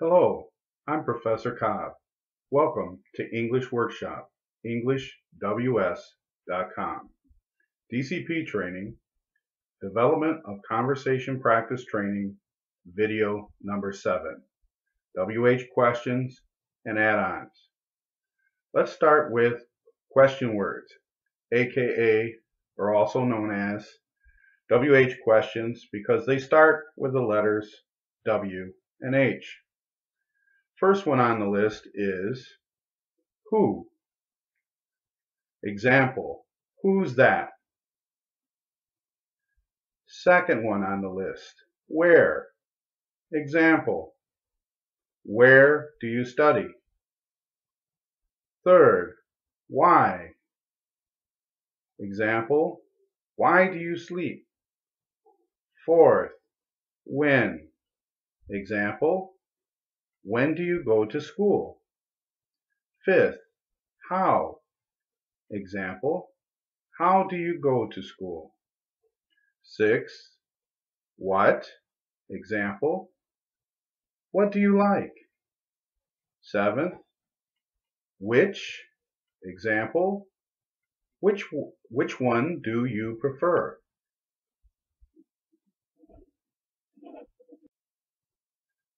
Hello, I'm Professor Cobb. Welcome to English Workshop, EnglishWS.com. DCP Training, Development of Conversation Practice Training, Video number 7, WH Questions and Add-Ons. Let's start with question words, aka or also known as WH questions because they start with the letters W and H. First one on the list is who. Example, who's that? Second one on the list, where. Example, where do you study? Third, why. Example, why do you sleep? Fourth, when. Example, when do you go to school? Fifth, how. Example, how do you go to school? Sixth, what. Example, what do you like? Seventh, which. Example, which one do you prefer?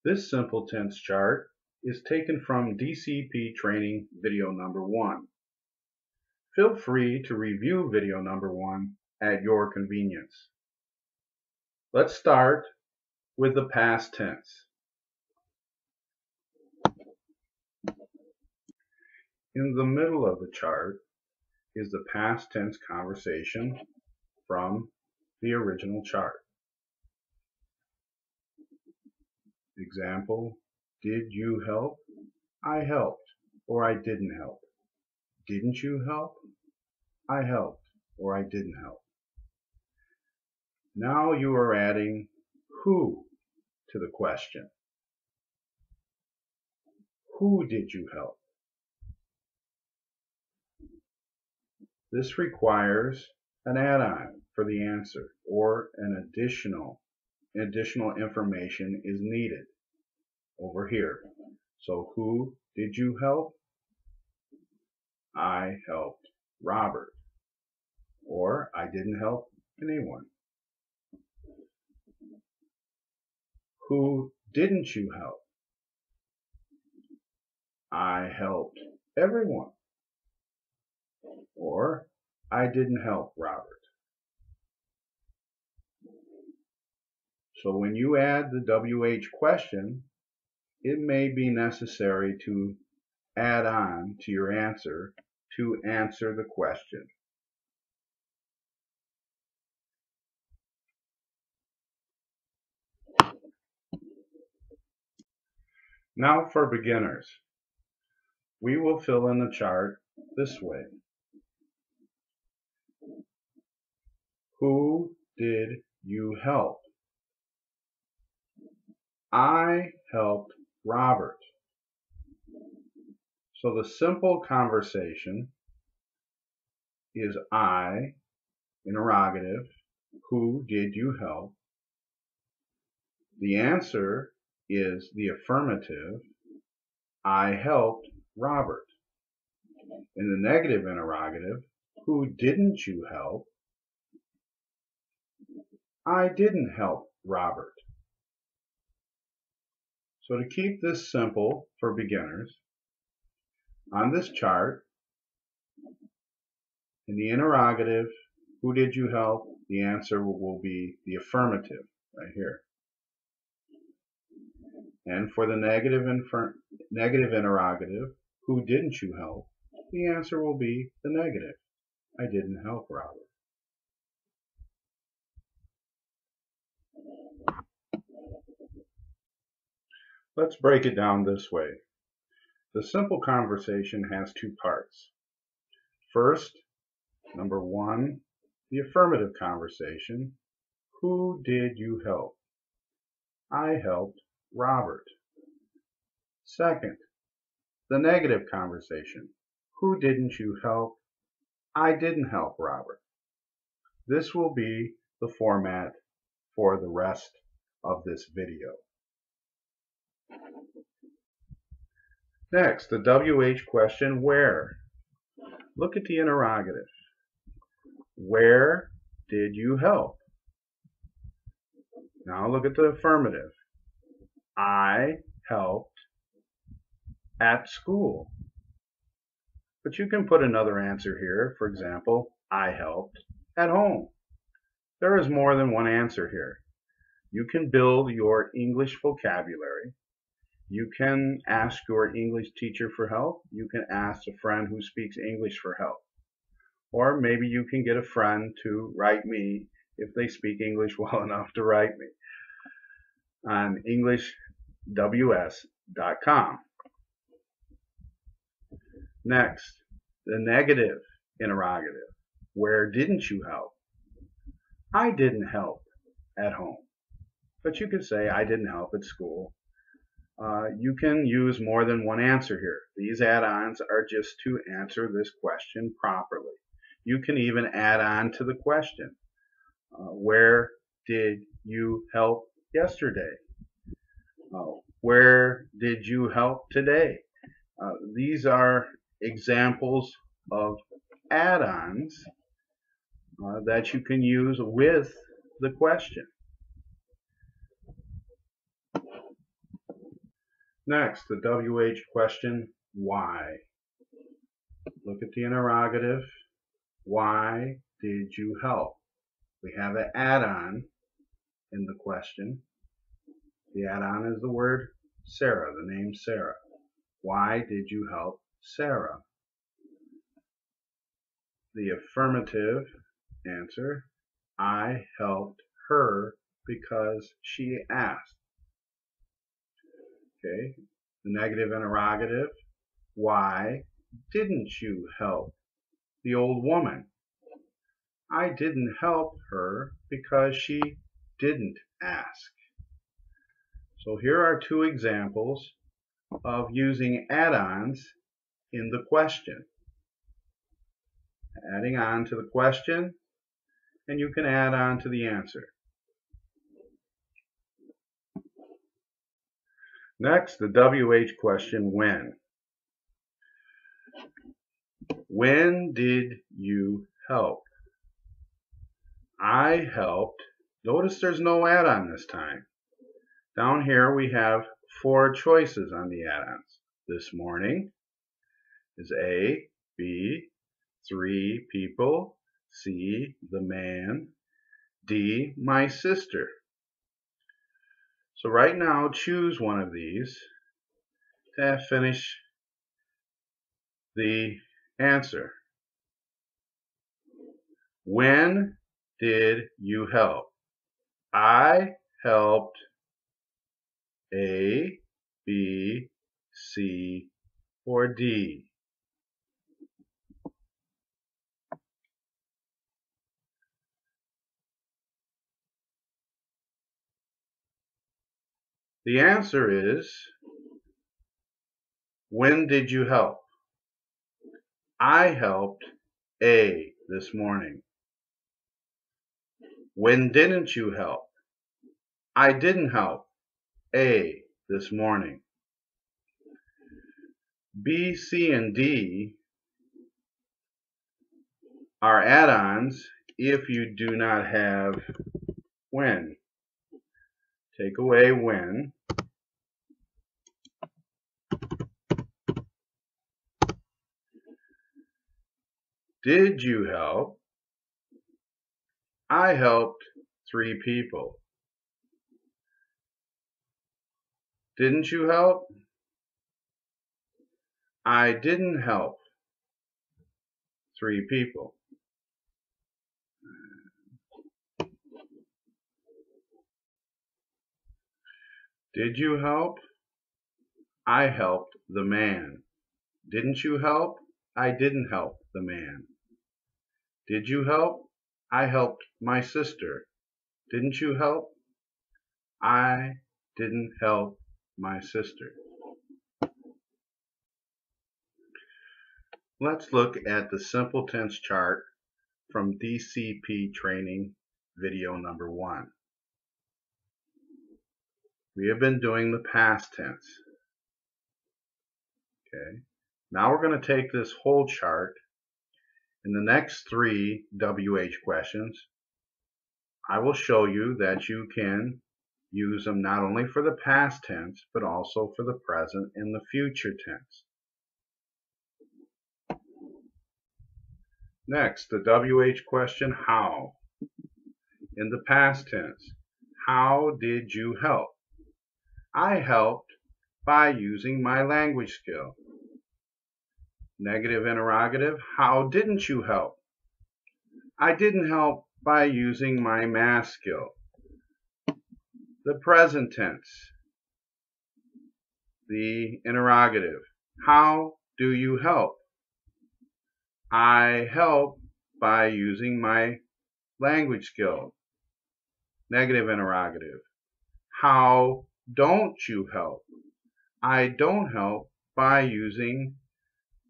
This simple tense chart is taken from DCP Training video number 1. Feel free to review video number 1 at your convenience. Let's start with the past tense. In the middle of the chart is the past tense conversation from the original chart. Example, did you help? I helped, or I didn't help. Didn't you help? I helped, or I didn't help. Now you are adding who to the question. Who did you help? This requires an add-on for the answer, or an additional information is needed over here. So who did you help? I helped Robert, or I didn't help anyone. Who didn't you help? I helped everyone, or I didn't help Robert. So when you add the WH question, it may be necessary to add on to your answer to answer the question. Now for beginners, we will fill in the chart this way. Who did you help? I helped Robert. So the simple conversation is I, interrogative, who did you help? The answer is the affirmative, I helped Robert. In the negative interrogative, who didn't you help? I didn't help Robert. So to keep this simple for beginners, on this chart, in the interrogative, who did you help? The answer will be the affirmative right here. And for the negative interrogative, who didn't you help? The answer will be the negative. I didn't help Robert. Let's break it down this way. The simple conversation has two parts. First, number 1, the affirmative conversation. Who did you help? I helped Robert. Second, the negative conversation. Who didn't you help? I didn't help Robert. This will be the format for the rest of this video. Next, the WH question, where? Look at the interrogative. Where did you help? Now look at the affirmative. I helped at school. But you can put another answer here. For example, I helped at home. There is more than one answer here. You can build your English vocabulary. You can ask your English teacher for help. You can ask a friend who speaks English for help. Or maybe you can get a friend to write me if they speak English well enough to write me on EnglishWS.com. Next, the negative interrogative. Where didn't you help? I didn't help at home. But you could say I didn't help at school. You can use more than one answer here. These add-ons are just to answer this question properly. You can even add on to the question. Where did you help yesterday? Where did you help today? These are examples of add-ons that you can use with the question. Next, the WH question, why? Look at the interrogative. Why did you help? We have an add-on in the question. The add-on is the word Sarah, the name Sarah. Why did you help Sarah? The affirmative answer, I helped her because she asked. Okay, the negative interrogative, why didn't you help the old woman? I didn't help her because she didn't ask. So here are two examples of using add-ons in the question. Adding on to the question, and you can add on to the answer. Next, the WH question, when? When did you help? I helped. Notice there's no add-on this time. Down here we have 4 choices on the add-ons. This morning is A, B, 3 people, C, the man, D, my sister. So right now choose one of these to finish the answer. When did you help? I helped A, B, C, or D. The answer is, when did you help? I helped A this morning. When didn't you help? I didn't help A this morning. B, C, and D are add-ons if you do not have when. Take away when. Did you help? I helped 3 people. Didn't you help? I didn't help 3 people. Did you help? I helped the man. Didn't you help? I didn't help the man. Did you help? I helped my sister. Didn't you help? I didn't help my sister. Let's look at the simple tense chart from DCP Training video number 1. We have been doing the past tense. Okay. Now we're going to take this whole chart. In the next 3 WH questions, I will show you that you can use them not only for the past tense, but also for the present and the future tense. Next, the WH question, how? In the past tense, how did you help? I helped by using my language skill. Negative interrogative, how didn't you help? I didn't help by using my math skill. The present tense, the interrogative, how do you help? I help by using my language skill. Negative interrogative, how don't you help? I don't help by using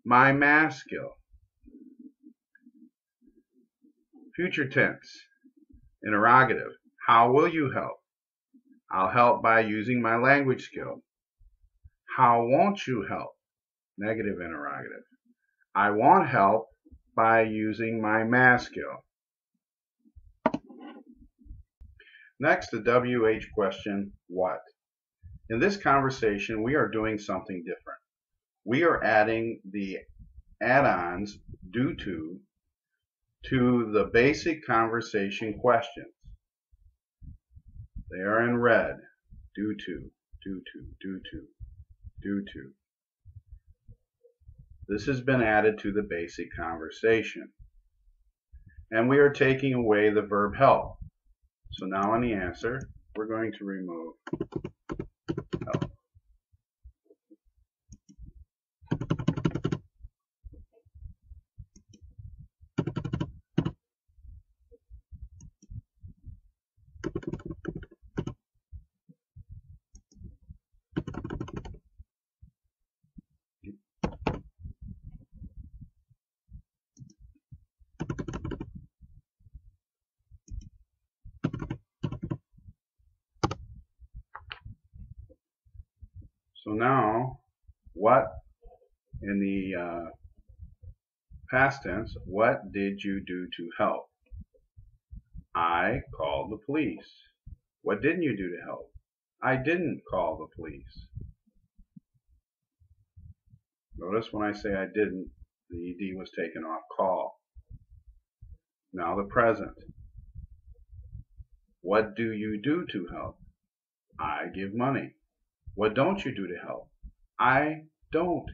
my math skill. Future tense, interrogative, how will you help? I'll help by using my language skill. How won't you help? Negative interrogative, I won't help by using my math skill. Next, the WH question, what? In this conversation, we are doing something different. We are adding the add-ons due to the basic conversation questions. They are in red. Due to, due to, due to, due to. This has been added to the basic conversation. And we are taking away the verb help. So now in the answer, we're going to remove help. So now, what in the past tense, what did you do to help? I called the police. What didn't you do to help? I didn't call the police. Notice when I say I didn't, the ED was taken off call. Now the present. What do you do to help? I give money. What don't you do to help? I don't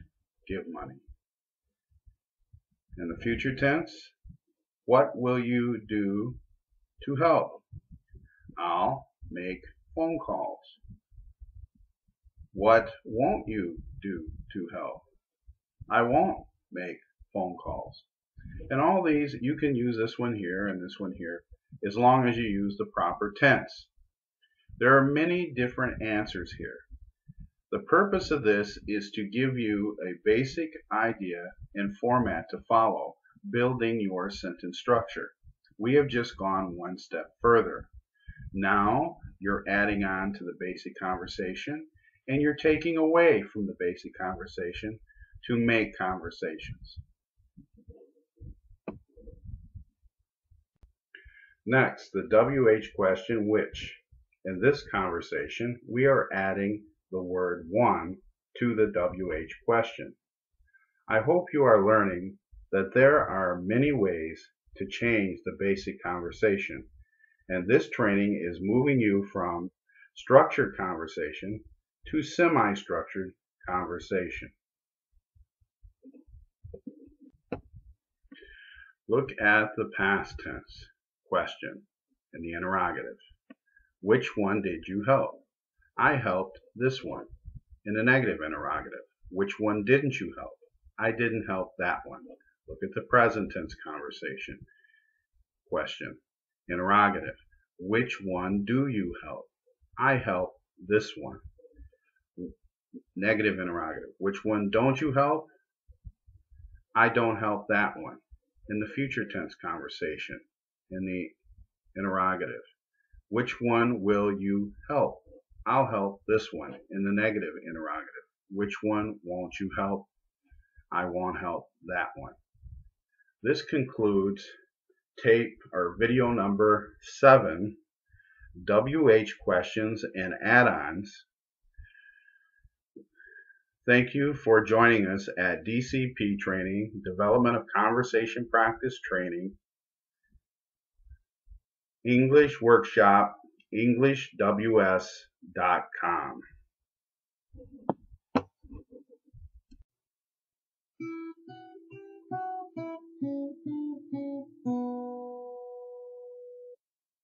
give money. In the future tense, what will you do to help? I'll make phone calls. What won't you do to help? I won't make phone calls. And all these, you can use this one here and this one here, as long as you use the proper tense. There are many different answers here. The purpose of this is to give you a basic idea and format to follow, building your sentence structure. We have just gone one step further. Now you're adding on to the basic conversation, and you're taking away from the basic conversation to make conversations. Next, the WH question, which. In this conversation, we are adding the word one to the WH question. I hope you are learning that there are many ways to change the basic conversation, and this training is moving you from structured conversation to semi-structured conversation. Look at the past tense question in the interrogative. Which one did you help? I helped this one. In the negative interrogative, which one didn't you help? I didn't help that one. Look at the present tense conversation question. Interrogative, which one do you help? I help this one. Negative interrogative, which one don't you help? I don't help that one. In the future tense conversation, in the interrogative, which one will you help? I'll help this one in the negative interrogative. Which one won't you help? I won't help that one. This concludes tape or video number 7, WH questions and add-ons. Thank you for joining us at DCP Training, Development of Conversation Practice Training, English Workshop, EnglishWS.com.